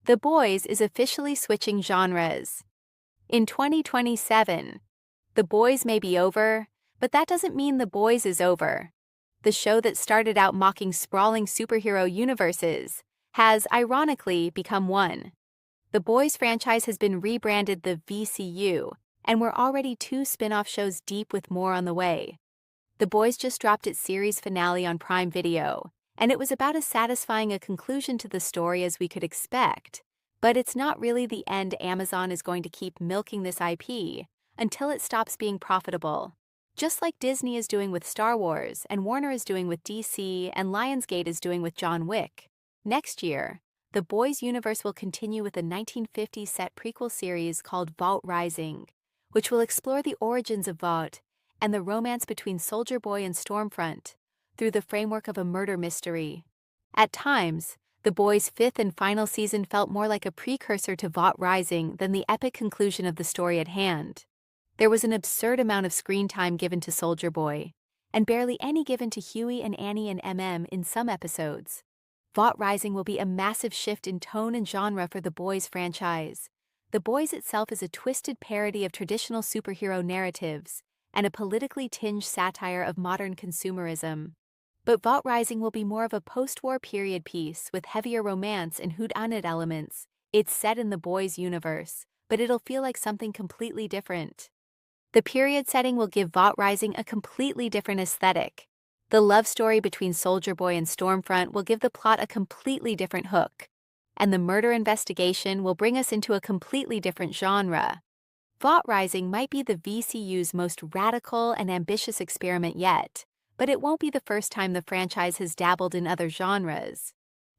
The Boys is officially switching genres. In 2027, The Boys may be over, but that doesn't mean The Boys is over. The show that started out mocking sprawling superhero universes has, ironically, become one. The Boys franchise has been rebranded the VCU, and we're already 2 spin-off shows deep with more on the way. The Boys just dropped its series finale on Prime Video, and it was about as satisfying a conclusion to the story as we could expect. But it's not really the end. Amazon is going to keep milking this IP until it stops being profitable. Just like Disney is doing with Star Wars, and Warner is doing with DC, and Lionsgate is doing with John Wick. Next year, the Boys universe will continue with a 1950s set prequel series called Vought Rising, which will explore the origins of Vought and the romance between Soldier Boy and Stormfront through the framework of a murder mystery. At times, The Boys' 5th and final season felt more like a precursor to Vought Rising than the epic conclusion of the story at hand. There was an absurd amount of screen time given to Soldier Boy, and barely any given to Huey and Annie and MM in some episodes. Vought Rising will be a massive shift in tone and genre for The Boys franchise. The Boys itself is a twisted parody of traditional superhero narratives and a politically tinged satire of modern consumerism. But Vought Rising will be more of a post-war period piece with heavier romance and whodunit elements. It's set in the Boys universe, but it'll feel like something completely different. The period setting will give Vought Rising a completely different aesthetic. The love story between Soldier Boy and Stormfront will give the plot a completely different hook, and the murder investigation will bring us into a completely different genre. Vought Rising might be the VCU's most radical and ambitious experiment yet, but it won't be the first time the franchise has dabbled in other genres.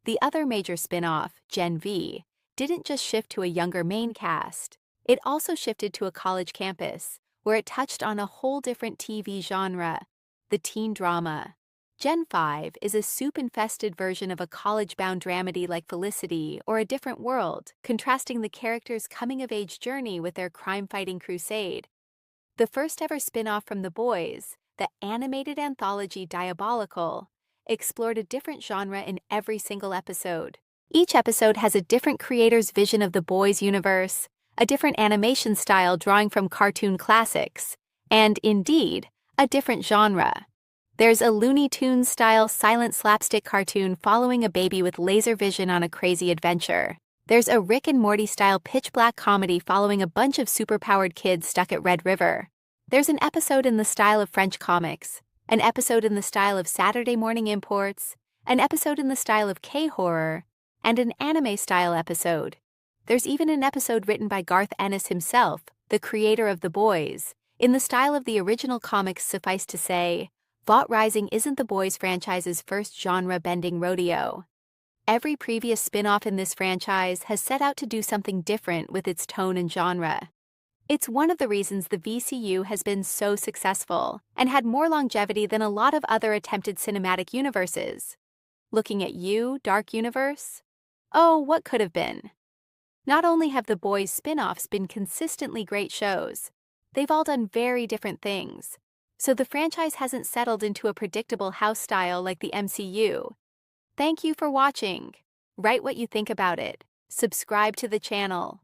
The other major spin-off, Gen V, didn't just shift to a younger main cast. It also shifted to a college campus, where it touched on a whole different TV genre, the teen drama. Gen 5 is a soup-infested version of a college-bound dramedy like Felicity or A Different World, contrasting the characters' coming-of-age journey with their crime-fighting crusade. The first-ever spin-off from The Boys, the animated anthology Diabolical, explored a different genre in every single episode. Each episode has a different creator's vision of the Boys universe, a different animation style drawing from cartoon classics, and, indeed, a different genre. There's a Looney Tunes-style silent slapstick cartoon following a baby with laser vision on a crazy adventure. There's a Rick and Morty-style pitch-black comedy following a bunch of superpowered kids stuck at Red River. There's an episode in the style of French comics, an episode in the style of Saturday Morning Imports, an episode in the style of K-horror, and an anime-style episode. There's even an episode written by Garth Ennis himself, the creator of The Boys, in the style of the original comics. Suffice to say, Vought Rising isn't The Boys franchise's first genre-bending rodeo. Every previous spin-off in this franchise has set out to do something different with its tone and genre. It's one of the reasons the VCU has been so successful and had more longevity than a lot of other attempted cinematic universes. Looking at you, Dark Universe? Oh, what could have been? Not only have The Boys spin-offs been consistently great shows, they've all done very different things. So the franchise hasn't settled into a predictable house style like the MCU. Thank you for watching. Write what you think about it. Subscribe to the channel.